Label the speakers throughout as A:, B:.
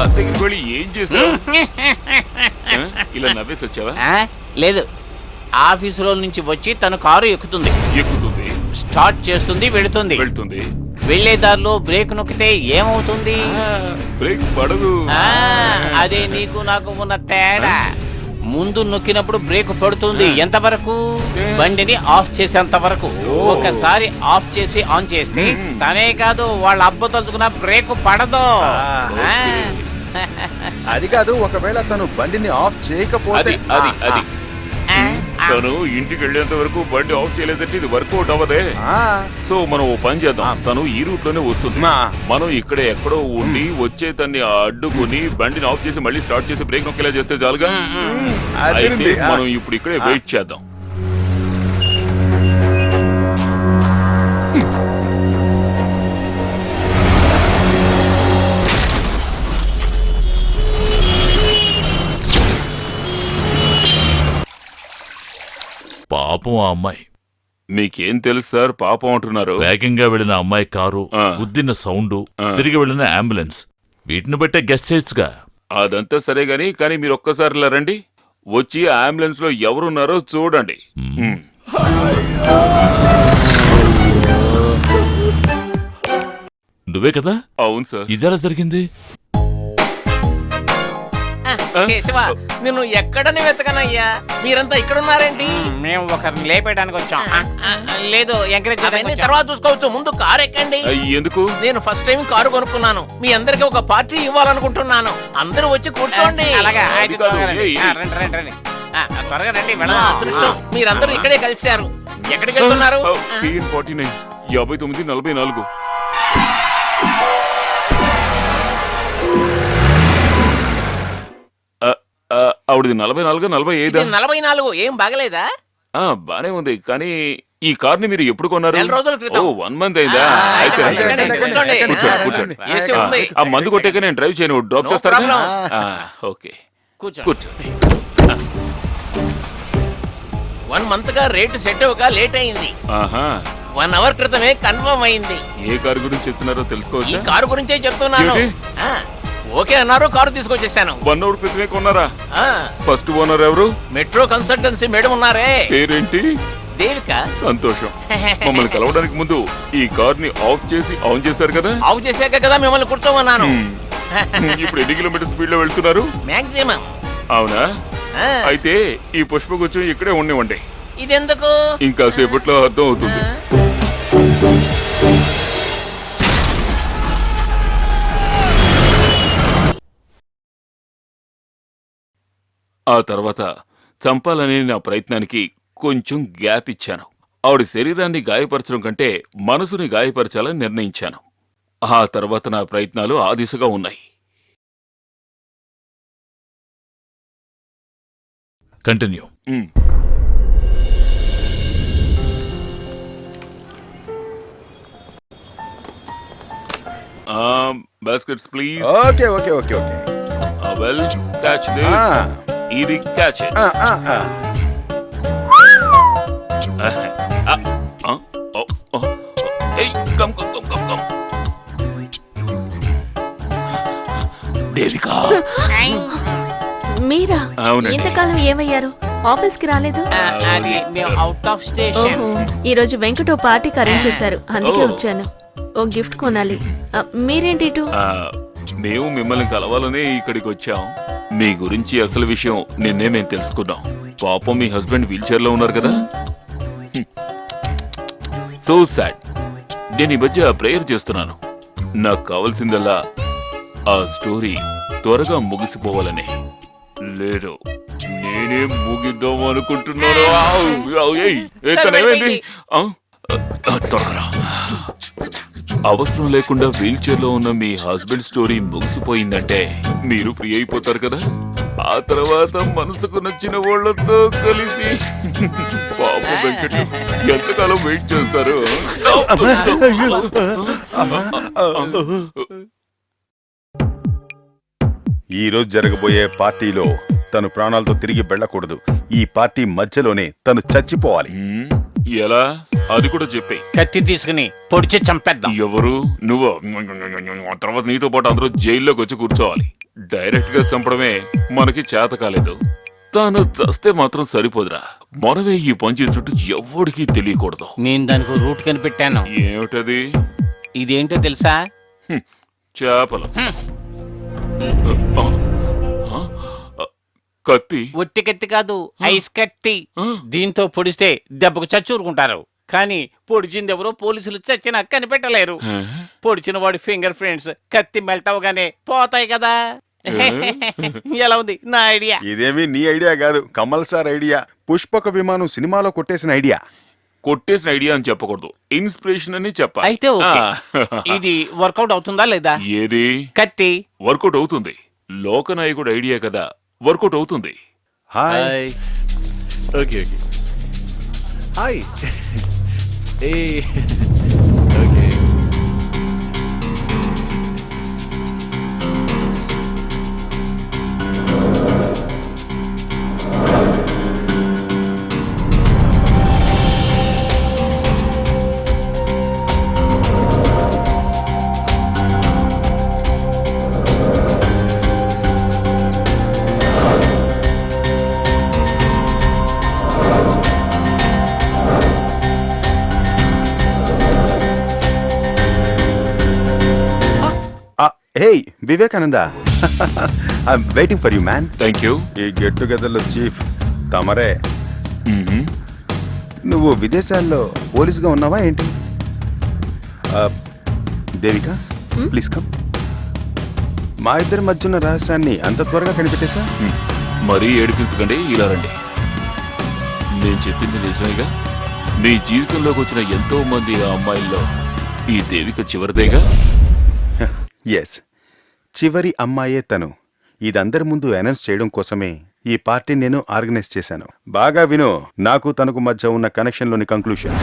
A: Car దగ్గరికి వెళ్ళి ఏం చేసావు? ఇలా నవ్వేసి వచ్చావా?
B: లేదు, ఆఫీసులో నుంచి వచ్చి తను కారు ఎక్కుతుంది, స్టార్ట్ చేస్తుంది, వెళుతుంది. వెళ్లే దారిలో బ్రేక్ నొక్కితే ఏమవుతుంది?
A: బ్రేక్ పడదు.
B: అదే నీకు నాకు ఉన్న తేడా. ముందు నొక్కినప్పుడు బ్రేక్ పడుతుంది. ఎంతవరకు? బండిని ఆఫ్ చేసేంత వరకు. ఒకసారి ఆఫ్ చేసి ఆన్ చేస్తే తనే కాదు, వాళ్ళ అబ్బ తలుచుకున్న బ్రేక్ పడదు.
C: అది కాదు, ఒకవేళ తను బండిని ఆఫ్ చేయకపోతే
A: తను ఇంటికి వెళ్ళేంత వరకు బండి ఆఫ్ చేయలేదంటే ఇది వర్కౌట్ అవ్వదే. సో మనం ఓ పని చేద్దాం, తను ఈ రూట్ లోనే వస్తుంది, మనం ఇక్కడ ఎక్కడో ఉండి వచ్చే తన్ని అడ్డుకుని బండిని ఆఫ్ చేసి మళ్ళీ స్టార్ట్ చేసి బ్రేక్ నొక్కేలా చేస్తే చాలుగా. అయితే మనం ఇప్పుడు ఇక్కడే వెయిట్ చేద్దాం.
D: పాపం ఆ అమ్మాయి.
A: మీకేం తెలుసు సార్ పాపం అంటున్నారు?
D: వేగంగా వెళ్లిన అమ్మాయి కారు, గుద్దిన సౌండ్, తిరిగి వెళ్లిన అంబులెన్స్, వీటిని బట్టే గెస్ట్ చేయొచ్చుగా.
A: అదంతా సరే గాని, కానీ మీరు ఒక్కసారిలా రండి, వచ్చి అంబులెన్స్ లో ఎవరున్నారో చూడండి.
D: నువ్వే కదా?
A: అవును సార్.
D: ఇదెలా జరిగింది?
B: కేశవా, నిన్ను ఎక్కడని వెతకనయ్యా? మీరంతా ఇక్కడ ఉన్నారేంటి? మేము ఒకరిని లేపేయడానికి వచ్చాం. లేదు, ఎంకరేజ్ తర్వాత చూసుకోవచ్చు, ముందు కారు ఎక్కండి.
A: ఎందుకు?
B: నేను ఫస్ట్ టైం కారు కొనుక్కున్నాను, మీ అందరికి ఒక పార్టీ ఇవ్వాలనుకుంటున్నాను. అందరూ వచ్చి కూర్చోండి. అలాగా, త్వరగా రండి. అదృష్టం, మీరందరూ ఇక్కడే కలిశారు. ఎక్కడికి వెళ్తున్నారు?
A: 5944. ఆవిడది 44, 45.
B: 44. ఏం బాగలేదా?
A: బానే ఉంది, కానీ ఈ కార్ ని మీరు ఎప్పుడు కొన్నారు?
B: 4 రోజుల క్రితం.
A: 1 మంత్ అయిందా? కూర్చోండి. ఆ మందు కొట్టాక నేను డ్రైవ్ చేయను, డ్రాప్ చేస్తారా? ఓకే, కూర్చోండి.
B: 1 మంత్ గా రేటు సెట్ అవ్వక లేట్ అయింది. 1 అవర్ క్రితమే కన్ఫర్మ్ అయింది.
A: ఏ కారు గురించి చెప్తున్నారో తెలుసుకోవచ్చు?
B: ఈ కారు గురించే చెప్తున్నాను. ఓకే అన్నారు, కారు తీసుకొచ్చేసాను.
A: 1 అవర్ క్రితమే కొన్నారా? ఫస్ట్ ఓనర్ ఎవరు?
B: మెట్రో కన్సల్టెన్సీ మేడం ఉన్నారే.
A: పేరేంటి?
B: దేవిక.
A: సంతోషం. మమ్మల్ని కలవడానికి ముందు ఈ కార్ ని ఆఫ్ చేసి ఆన్ చేశారు కదా?
B: ఆఫ్ చేశాక కదా మిమ్మల్ని కూర్చోమన్నాను.
A: ఇప్పుడు ఎన్ని కిలోమీటర్ స్పీడ్ లో వెళ్తున్నారు?
B: మాక్సిమం.
A: అవునా? అయితే ఈ పుష్పగుచ్చం ఇక్కడే ఉండివ్వండి.
B: ఇదెందుకు?
A: ఇంకా సేపట్లో అర్థం అవుతుంది. ఆ తర్వాత చంపాలనే నా ప్రయత్నానికి కొంచెం గ్యాప్ ఇచ్చాను. ఆవిడ శరీరాన్ని గాయపరచడం కంటే మనసుని గాయపరచాలని నిర్ణయించాను. ఆ తర్వాత నా ప్రయత్నాలు ఆ దిశగా ఉన్నాయి.
D: Continue.
A: Baskets please.
C: Okay okay okay okay.
A: Well, catch this. ఇది క్యాచ్ ఇట్. దేవికా.
E: మీరా? ఇంతకాలం ఏమయ్యారు? ఆఫీస్ కి రాలేదు?
B: Out of station.
E: ఈ రోజు వెంకటో పార్టీకి అరేంజ్ చేశారు, అందుకే వచ్చాను. ఓ గిఫ్ట్ కొనాలి. మీరేంటి ఇటు?
A: మేము మిమ్మల్ని కలవాలనే ఇక్కడికి వచ్చాం. మీ గురించి అసలు విషయం నిన్నే మేము తెలుసుకున్నాం. పాపం మీ హస్బెండ్ వీల్ చైర్ లో ఉన్నారు కదా. So sad. నేను ఈ మధ్య ప్రేయర్ చేస్తున్నాను. నాకు కావాల్సిందల్లా ఆ స్టోరీ త్వరగా ముగిసిపోవాలని. లేదు, నేనే ముగిద్దాం అనుకుంటున్నాను. త్వరగా అవసరం లేకుండా వీల్ చైర్ లో ఉన్న మీ హస్బెండ్ స్టోరీ ముగిసిపోయిందంటే మీరు ఫ్రీ అయిపోతారు కదా. ఆ తర్వాత మనసుకు నచ్చిన వాళ్ళతో కలిసి పాప వెంకట ఎంతకాలం వెయిట్ చేస్తారు?
C: ఈ రోజు జరగబోయే పార్టీలో తను ప్రాణాలతో తిరిగి వెళ్ళకూడదు. ఈ పార్టీ మధ్యలోనే తను చచ్చిపోవాలి.
A: ఎలా అది కూడా చెప్పే.
B: కత్తి తీసుకుని పొడిచి చంపేద్దాం.
A: ఎవరు నువ్వు? ఆ తర్వాత నీతో పాటు అందరూ జైల్లోకి వచ్చి కూర్చోవాలి. డైరెక్ట్ గా చంపడమే మనకి చేత కాలేదు. తాను చస్తే మాత్రం సరిపోదురా. మనమే ఈ పని చేసినట్టు ఎవడికి తెలియకూడదు.
B: నేను దానికి రూట్ కనిపెట్టాను.
A: ఏమిటది?
B: ఇదేంటో తెలుసా?
A: చేపలు. కత్తి.
B: ఒట్టి కత్తి కాదు, ఐస్ కత్తి.
A: ఆ.
B: దీంతో పొడిస్తే దెబ్బకు చచ్చూరుకుంటారు. కానీ పొడిచింది ఎవరో పోలీసులు చచ్చినా కనిపెట్టలేరు. పొడిచిన వాడి ఫింగర్ ప్రింట్స్ కత్తి మెల్ట్ అవగానే పోతాయి కదా. ఎలా ఉంది నా ఐడియా?
C: ఇదేమీ నీ ఐడియా కాదు, కమల్ సార్ ఐడియా. పుష్పక విమానం సినిమాలో కొట్టేసిన ఐడియా.
A: కొట్టేసిన ఐడియా అని చెప్పకూడదు, ఇన్స్పిరేషన్ అని చెప్పాలి.
B: అయితే ఓకే. ఇది వర్కౌట్ అవుతుందా లేదా?
A: ఏది
B: కత్తి
A: వర్కౌట్ అవుతుంది. లోకనాయకుడు ఐడియా కదా, వర్కౌట్ అవుతుంది.
C: Hi.
F: Okay. Hi. Hey. Okay.
C: Hey Vivekananda, I'm waiting for you man.
A: Thank you.
C: ఈ గెట్ టుగెదర్ లో చీఫ్ తమరే. నువ్వు విదేశాల్లో పోలీసుగా ఉన్నావా ఏంటి? Devika please come. మా ఇద్దరి మధ్య ఉన్న రహస్యాన్ని అంత త్వరగా కనిపెట్టేశా?
A: మరీ ఏడిపించకండి, ఇలా రండి. నేను చెప్పింది నిజమేగా. మీ జీవితంలోకి వచ్చిన ఎంతో మంది ఆ అమ్మాయిల్లో ఈ దేవిక చివరిదేగా.
C: ఎస్, చివరి అమ్మాయే తను. ఇదందరి ముందు అనౌన్స్ చేయడం కోసమే ఈ పార్టీ నేను ఆర్గనైజ్ చేశాను. బాగా విను, నాకు తనకు మధ్య ఉన్న కనెక్షన్లోని conclusion.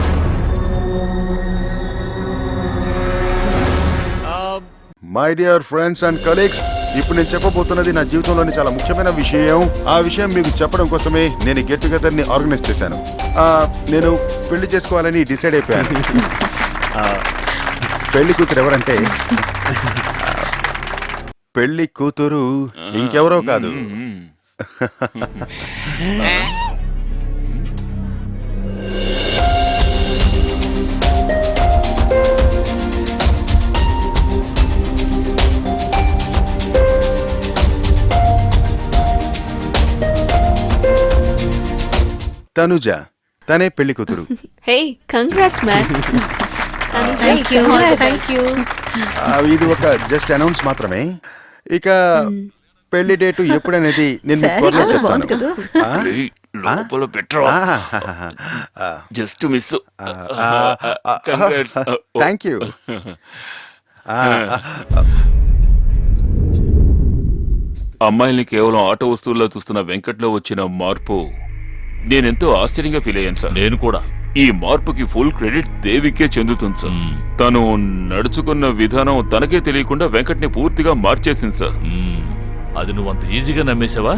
C: My dear friends and colleagues, ఇప్పుడు నేను చెప్పబోతున్నది నా జీవితంలోని చాలా ముఖ్యమైన విషయం. ఆ విషయం మీకు చెప్పడం కోసమే నేను గెట్ టుగెదర్ ని ఆర్గనైజ్ చేశాను. నేను పెళ్లి చేసుకోవాలని డిసైడ్ అయిపోయాను. పెళ్లి కూతురు ఎవరంటే పెళ్లి కూతురు ఇంకెవరో కాదు, తనుజ. తనే పెళ్లి కూతురు.
E: Hey congrats man.
C: ఇది ఒక జస్ట్ అనౌన్స్ మాత్రమే. ఇక పెళ్లి డేటు ఎప్పుడనేది నేను మీకు త్వరలో చెప్తాను.
A: ఏయ్, లోపల Petra. Just miss.
C: Thank you.
A: అమ్మాయిల్ని కేవలం ఆటో వస్తువుల్లో చూస్తున్న వెంకట్లో వచ్చిన మార్పు నేనెంతో ఆశ్చర్యంగా ఫీల్ అయ్యాను సార్.
D: నేను కూడా.
A: ఈ మార్పుకి ఫుల్ క్రెడిట్ దేవికే చెందుతుంది సార్. తను నడుచుకున్న విధానం తనకే తెలియకుండా వెంకట్ని పూర్తిగా మార్చేసింది సార్.
D: అది నువ్వు అంత ఈజీగా నమ్మేశావా?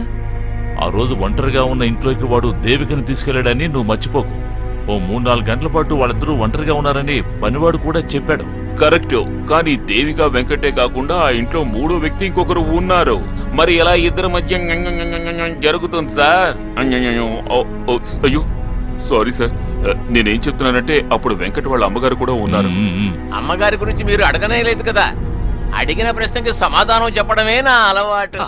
D: ఆ రోజు ఒంటరిగా ఉన్న ఇంట్లోకి వాడు దేవికని తీసుకెళ్లాడని నువ్వు మర్చిపోకు. ఓ 3-4 గంటల పాటు వాళ్ళిద్దరూ ఒంటరిగా ఉన్నారని పనివాడు కూడా చెప్పాడు.
A: కరెక్ట్. కానీ దేవిక వెంకటే కాకుండా ఆ ఇంట్లో మూడో వ్యక్తి ఇంకొకరు ఉన్నారు. మరి ఎలా ఇద్దరి మధ్య జరుగుతుంది సార్? అయ్యో సారీ సార్. నేనేం చెప్తున్నానంటే అప్పుడు వెంకట వాళ్ళ అమ్మగారు కూడా ఉన్నారు.
B: అమ్మగారి గురించి మీరు అడగనే లేదు కదా. అడిగిన ప్రశ్నకి సమాధానం చెప్పడమే నా అలవాటు.